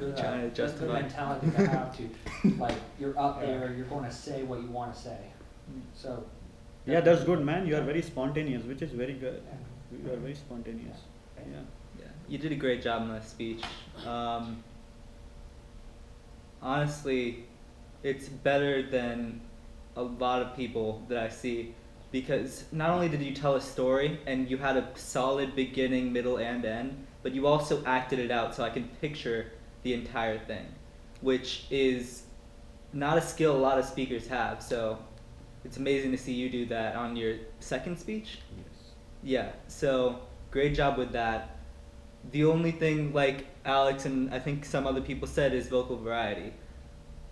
good, trying to good justify. mentality to have to, like, you're up there, you're going to say what you want to say. So. Yeah, that's good, man. You are very spontaneous, which is very good. Yeah. You are very spontaneous. Yeah. Yeah, you did a great job in that speech. Honestly, it's better than a lot of people that I see, because not only did you tell a story and you had a solid beginning, middle, and end, but you also acted it out so I can picture the entire thing, which is not a skill a lot of speakers have. So it's amazing to see you do that on your second speech. Yes. Yeah, so great job with that. The only thing, like Alex and I think some other people said, is vocal variety.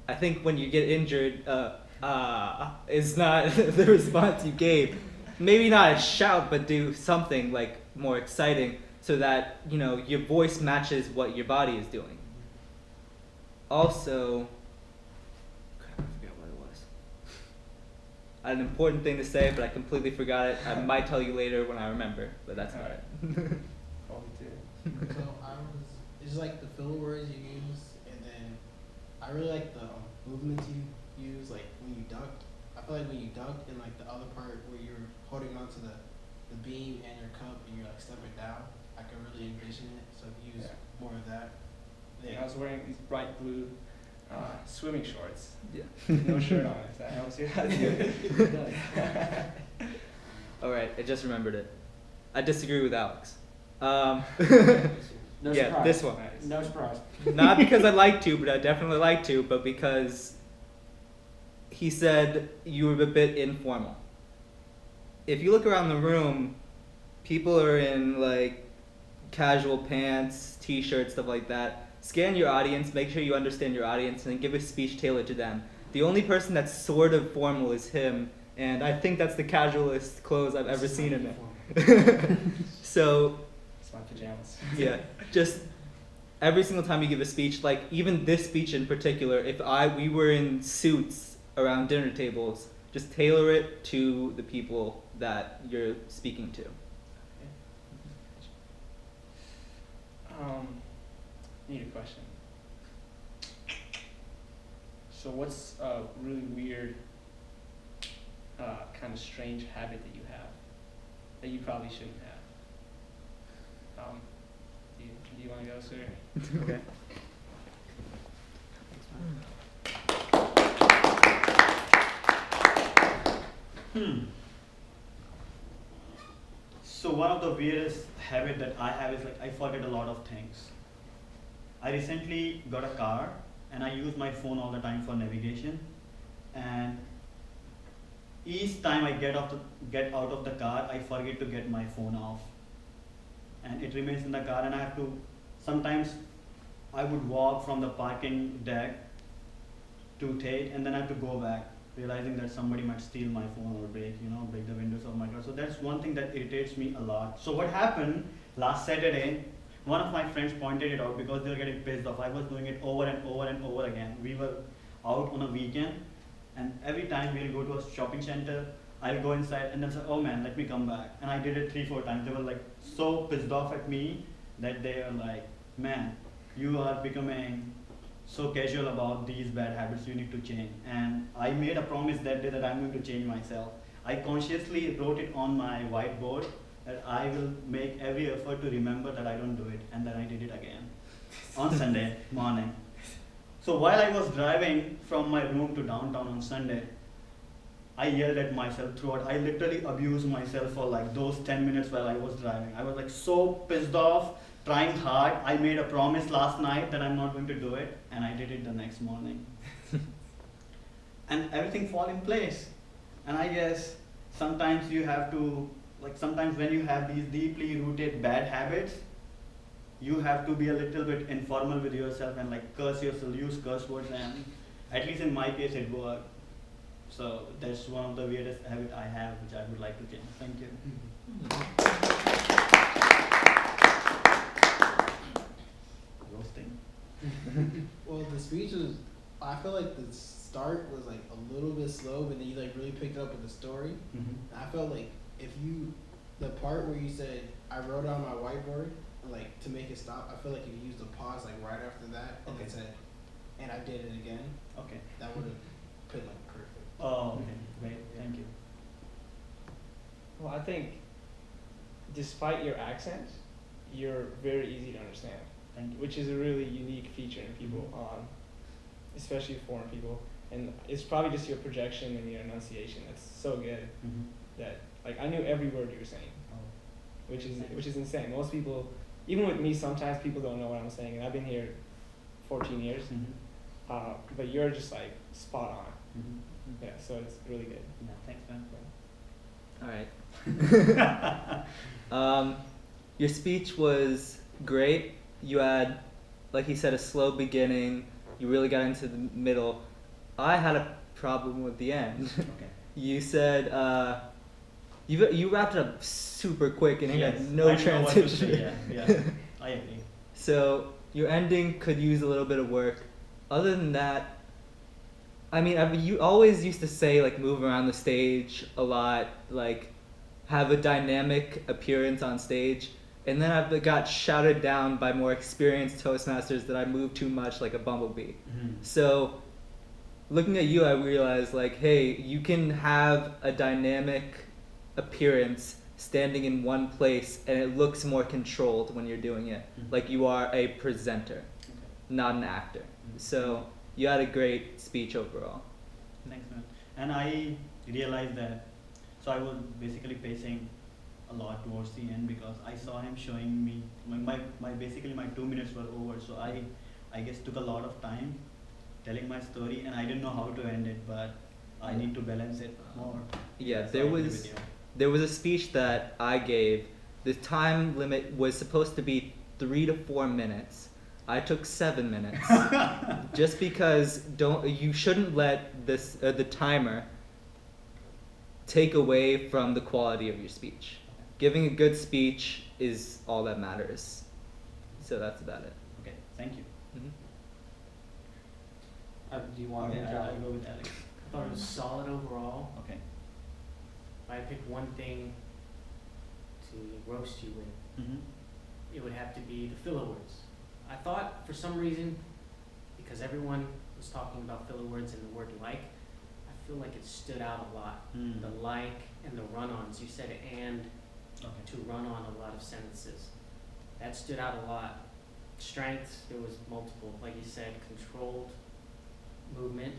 I think when you get injured, is not the response you gave. Maybe not a shout, but do something like more exciting so that, you know, your voice matches what your body is doing. Also, crap, I forgot what it was. I had an important thing to say, but I completely forgot it. I might tell you later when I remember, but that's all right. So it's like the filler words you use, and then I really like the movements you use, like when you ducked. I feel like when you ducked and like the other part where you're holding on to the beam and your cup and you're like stepping down, I can really envision it. So if you use more of that. Yeah, I was wearing these bright blue swimming shorts. Yeah. No shirt on, if that helps you. Alright, I just remembered it. I disagree with Alex. No yeah, surprise. this one. No surprise. Not because I like to, but I definitely like to, but because he said you were a bit informal. If you look around the room, people are in like casual pants, t-shirts, stuff like that. Scan your audience, make sure you understand your audience, and then give a speech tailored to them. The only person that's sort of formal is him, and I think that's the casualest clothes I've ever seen him in. So, It's my pajamas. yeah, just every single time you give a speech, like even this speech in particular, if we were in suits around dinner tables, just tailor it to the people that you're speaking to. I need a question. So what's a really weird, kind of strange habit that you have that you probably shouldn't have? Do you want to go, sir? Okay. So one of the weirdest habit that I have is like I forget a lot of things. I recently got a car and I use my phone all the time for navigation, and each time I get out of the car, I forget to get my phone off, and it remains in the car, and I have to, sometimes I would walk from the parking deck to Tate, and then I have to go back, realizing that somebody might steal my phone or break the windows of my car. So that's one thing that irritates me a lot. So what happened last Saturday, one of my friends pointed it out because they were getting pissed off. I was doing it over and over and over again. We were out on a weekend, and every time we'll go to a shopping center, I'll go inside and then say, oh man, let me come back. And I did it 3-4 times. They were like so pissed off at me that they were like, man, you are becoming so casual about these bad habits, you need to change. And I made a promise that day that I'm going to change myself. I consciously wrote it on my whiteboard that I will make every effort to remember that I don't do it, and then I did it again on Sunday morning. So while I was driving from my room to downtown on Sunday, I yelled at myself throughout. I literally abused myself for like those 10 minutes while I was driving. I was like so pissed off, trying hard. I made a promise last night that I'm not going to do it, and I did it the next morning. And everything fall in place. And I guess sometimes you have to, sometimes when you have these deeply rooted bad habits, you have to be a little bit informal with yourself and curse yourself, use curse words, and at least in my case it worked. So that's one of the weirdest habits I have, which I would like to change. Thank you. Roasting. Well, the speech was, I feel like the start was like a little bit slow, but then you really picked it up with the story. Mm-hmm. I felt like the part where you said, I wrote on my whiteboard, like to make it stop, I feel like if you used a pause like right after that and Okay. then said, and I did it again, Okay. that would have been like perfect. Oh, okay. Great. Thank you. Well, I think, despite your accent, you're very easy to understand, Thank you. which is a really unique feature in people, especially foreign people. And it's probably just your projection and your enunciation that's so good Mm-hmm. that, like, I knew every word you were saying, Oh. which is insane. Most people, even with me, sometimes people don't know what I'm saying, and I've been here 14 years, Mm-hmm. but you're just like spot on. Mm-hmm. Yeah, so it's really good. Yeah. Thanks, man. All right. Your speech was great. You had, like he said, a slow beginning. You really got into the middle. I had a problem with the end. Okay. You said you wrapped it up super quick and it Yes, had no I know what to transition. say, yeah. I agree. So your ending could use a little bit of work. Other than that, I mean, you always used to say like move around the stage a lot, like have a dynamic appearance on stage. And then I've got shouted down by more experienced Toastmasters that I move too much like a bumblebee. Mm-hmm. So looking at you, I realized like, hey, you can have a dynamic appearance standing in one place and it looks more controlled when you're doing it. Mhm. Like you are a presenter, Okay. not an actor. Mhm. So you had a great speech overall. Thanks, man. And I realized that, so I was basically pacing a lot towards the end because I saw him showing me my basically my 2 minutes were over, so I guess took a lot of time telling my story and I didn't know how to end it, but I need to balance it more. Yeah, So there I agree was with you. there was a speech that I gave. The time limit was supposed to be 3 to 4 minutes. I took 7 minutes, just because you shouldn't let this the timer take away from the quality of your speech. Giving a good speech is all that matters. So that's about it. Okay, thank you. Mhm. Do you want Okay, me to I'll go with Alex. I thought it was solid overall. Okay. If I pick one thing to roast you with, Mm-hmm. it would have to be the filler words. I thought for some reason, because everyone was talking about filler words and the word like, I feel like it stood out a lot. Mm. The like and the run-ons. You said and Okay. to run on a lot of sentences. That stood out a lot. Strengths, there was multiple, like you said, controlled movement,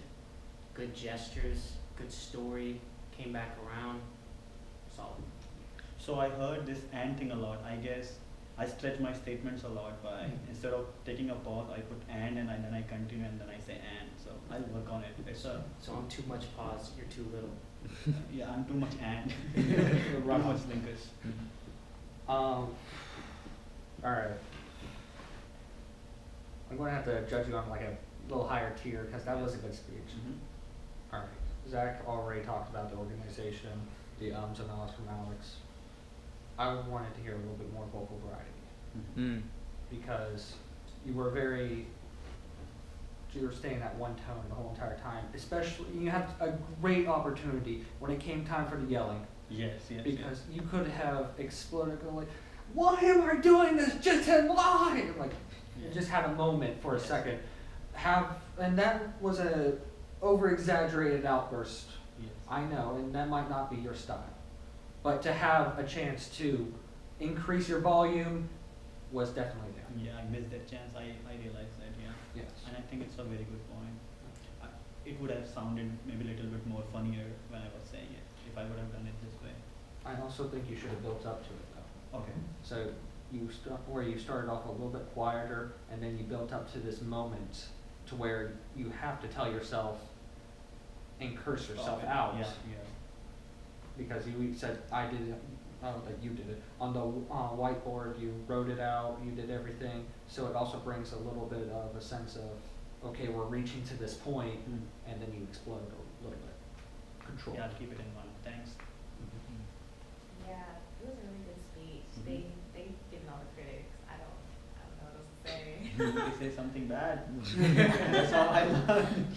good gestures, good story, came back around, solid. So I heard this and thing a lot. I guess I stretch my statements a lot by instead of taking a pause, I put and then I continue and then I say and. So I'll work on it. It's So I'm too much pause, you're too little. yeah, I'm too much and. Too Too much linkers. All right. I'm going to have to judge you on like a little higher tier because that was a good speech. Mm-hmm. All right. Zach already talked about the organization, the ums and ahs from Alex. I wanted to hear a little bit more vocal variety Mm. because you were you were staying that one tone the whole entire time. Especially, you had a great opportunity when it came time for the yelling Yes, yes. because you could have exploded, going like, "Why am I doing this? Just in line!" Like, you Yes. just had a moment for a Yes. second. And that was a over-exaggerated outburst. Yes. I know, and that might not be your style. But to have a chance to increase your volume was definitely there. Yeah, I missed that chance. I realized that, yeah. Yes. And I think it's a very good point. It would have sounded maybe a little bit more funnier when I was saying it, if I would have done it this way. I also think you should have built up to it though. Okay. So you started off a little bit quieter and then you built up to this moment to where you have to tell yourself and curse yourself Okay. out. Yeah, yeah. Because you said, I did it, I don't think you did it. On the whiteboard, you wrote it out, you did everything. So it also brings a little bit of a sense of, okay, we're reaching to this point, Mm. and then you explode a little bit. Control. Yeah, I'll keep it in mind. Thanks. Yeah, it was a really good speech. Mhm. They given all the critics. I don't know what else to say. They say something bad. That's all I learned.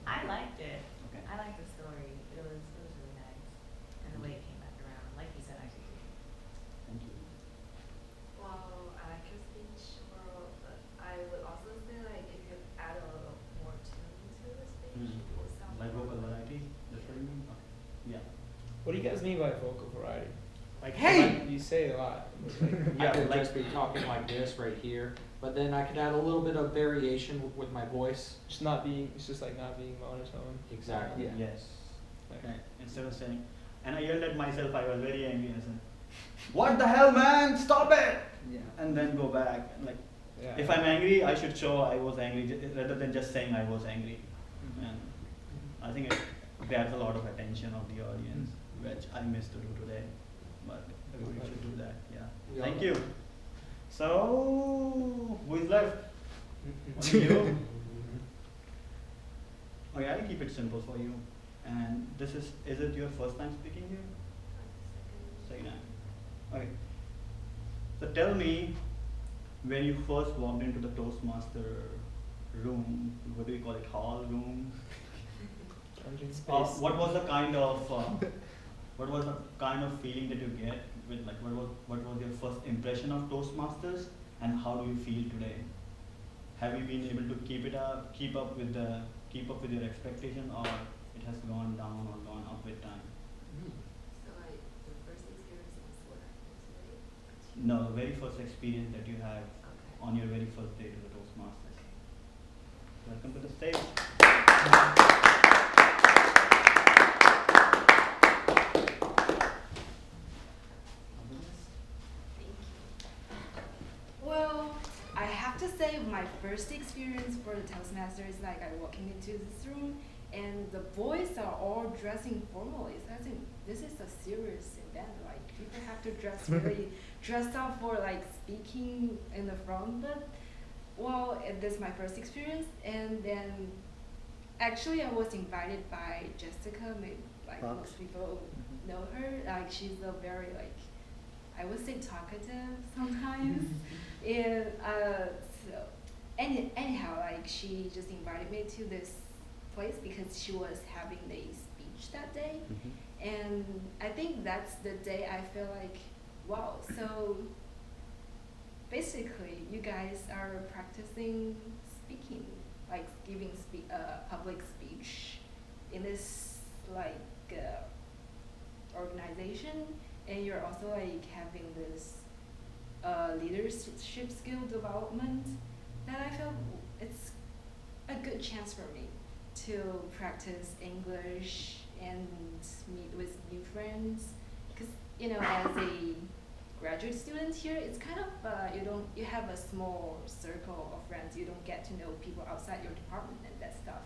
I liked it. Okay. I liked the story. It was really nice, and the way it came back around, like you said, actually. Thank you. Well, I like What do you guys mean by vocal variety? Like, Hey! you say a lot. I Yeah, could like- just be talking like this right here, but then I could add a little bit of variation with my voice. Just not being, it's just like not being monotone. Exactly. Yeah. Yes. Like, Right. Instead of saying, and I yelled at myself, I was very angry and I said, "What the hell, man? Stop it!" Yeah. And then go back. And like, yeah. if I'm angry, I should show I was angry rather than just saying I was angry. And I think it grabs a lot of attention of the audience, which I missed to do today. But everybody should do that. Yeah. Yeah. Thank you. So, who is left? Only you? Okay, I'll keep it simple for you. And this is it your first time speaking here? Second time. Okay. So tell me, when you first walked into the Toastmaster room, what do you call it, hall room? Dungeon Space. What was the kind of feeling that you get with, like, what was your first impression of Toastmasters, and how do you feel today? Have you been able to keep up with your expectation, or it has gone down or gone up with time? So the first experience was what? No, the very first experience that you had Okay. on your very first day to the Toastmasters. Welcome to the stage. Thank you. Well, I have to say my first experience for the Toastmaster is like I walking into this room and the boys are all dressing formally. So I think this is a serious event. Like people have to dress really dressed up for like speaking in the front. But well, this is my first experience, and then actually I was invited by Jessica. Maybe like Fox. most people know her. Like she's a very like I would say talkative sometimes. And so anyhow, like she just invited me to this place because she was having a speech that day, and I think that's the day I feel like, wow. So basically, you guys are practicing speaking, like giving public speech in this like organization, and you're also like having this leadership skill development that I feel it's a good chance for me to practice English and meet with new friends. Because you know, as a graduate student here, it's kind of you have a small circle of friends. You don't get to know people outside your department and that stuff.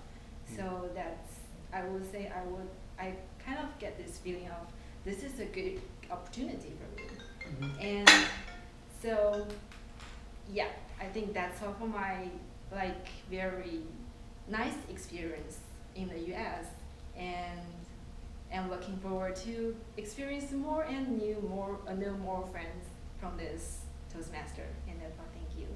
So that's I would say I kind of get this feeling of this is a good opportunity for me. And so, yeah, I think that's all for my like very nice experience in the U.S. and I'm looking forward to experience more and know more friends from this Toastmaster. And that's all. Thank you.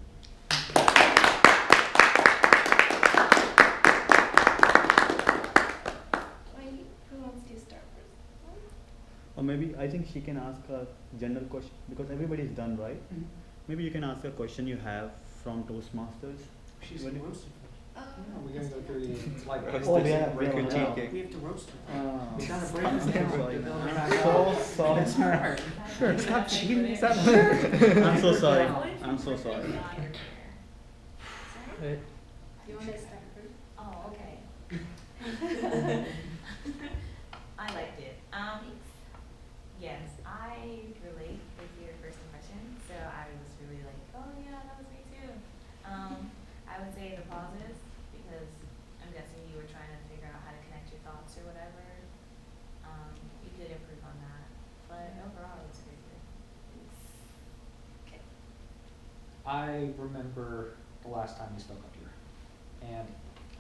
Wait, who wants to start first? Or maybe I think she can ask a general question because everybody is done, right? Maybe you can ask a question you have from Toastmasters. She's What do you- roasted. Oh, We're gonna go through the like Oh, yeah, break yeah, it yeah. down. We have to roast her. Oh. We gotta break I'm it so down. sorry. to build it I'm back so up. sorry. It's hard. Sure, stop cheating. Stop. I'm so sorry. I'm so sorry. Sorry? Right. You want to start first? Oh, okay. I liked it. Yes, I relate with your first impression, so I was really like, oh yeah, that was me too. I would say the pauses, because I'm guessing you were trying to figure out how to connect your thoughts or whatever. You could improve on that, but overall, it was a great day. Okay. I remember the last time you spoke up here, and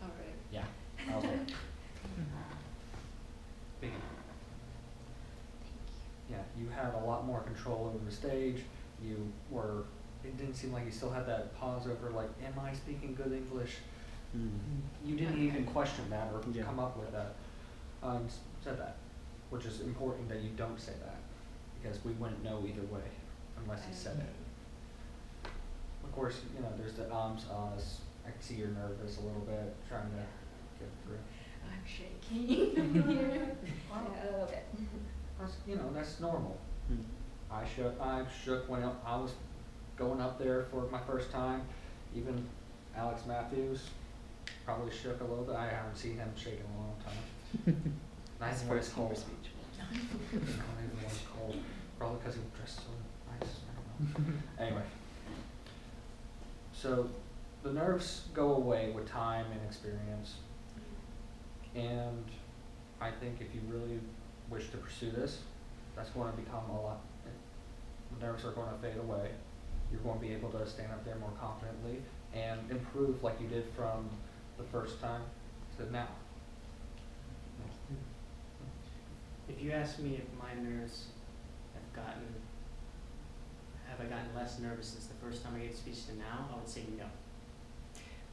All right. yeah, I was there. Big. Yeah, you had a lot more control over the stage. It didn't seem like you still had that pause over like, am I speaking good English? You didn't even question that or Yeah. come up with that. Said that, which is important that you don't say that, because we wouldn't know either way unless you said it. Of course, you know, there's the ahs. I can see you're nervous a little bit, trying to get through. I'm shaking here. A little bit. that's normal. Hmm. I shook when I was going up there for my first time. Even Alex Matthews probably shook a little bit. I haven't seen him shake in a long time. Not even when it's cold. speech. Not even when it's cold. Probably because he dressed so nice. I don't know. Anyway, so the nerves go away with time and experience. And I think if you really wish to pursue this, that's going to become a lot. The nerves are going to fade away. You're going to be able to stand up there more confidently and improve like you did from the first time to now. If you ask me if my nerves have I gotten less nervous since the first time I gave a speech to now, I would say no.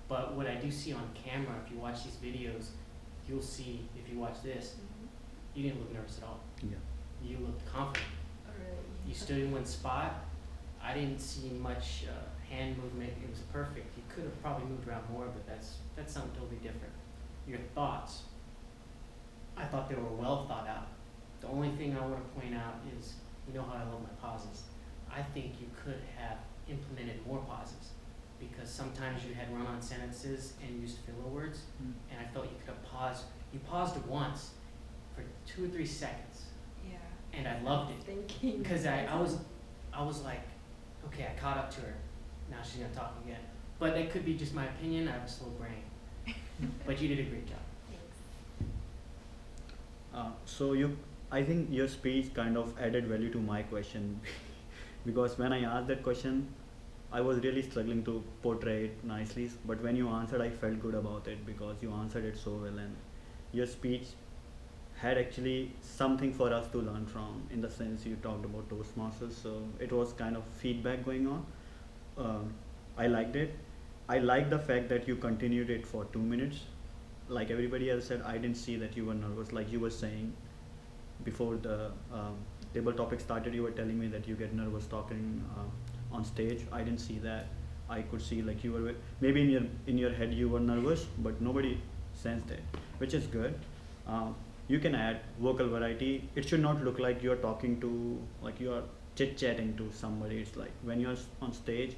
But what I do see on camera, if you watch these videos, you'll see, if you watch this, you didn't look nervous at all. Yeah. You looked confident. Oh, really? You stood in one spot. I didn't see much hand movement. It was perfect. You could have probably moved around more, but that's something totally different. Your thoughts, I thought they were well thought out. The only thing I want to point out is, you know how I love my pauses. I think you could have implemented more pauses, because sometimes you had run-on sentences and used filler words, and I felt you could have paused. You paused once for 2 or 3 seconds, Yeah. and I loved it. Thinking. Because I was like, okay, I caught up to her. Now she's gonna talk again. But that could be just my opinion. I have a slow brain. But you did a great job. Thanks. I think your speech kind of added value to my question because when I asked that question, I was really struggling to portray it nicely. But when you answered, I felt good about it because you answered it so well, and your speech had actually something for us to learn from, in the sense you talked about Toastmasters. So it was kind of feedback going on. I liked it. I liked the fact that you continued it for 2 minutes. Like everybody else said, I didn't see that you were nervous. Like you were saying before the table topic started, you were telling me that you get nervous talking on stage. I didn't see that. I could see like you were, maybe in your head you were nervous, but nobody sensed it, which is good. You can add vocal variety. It should not look like you're talking to, like you are chit-chatting to somebody. It's like when you're on stage,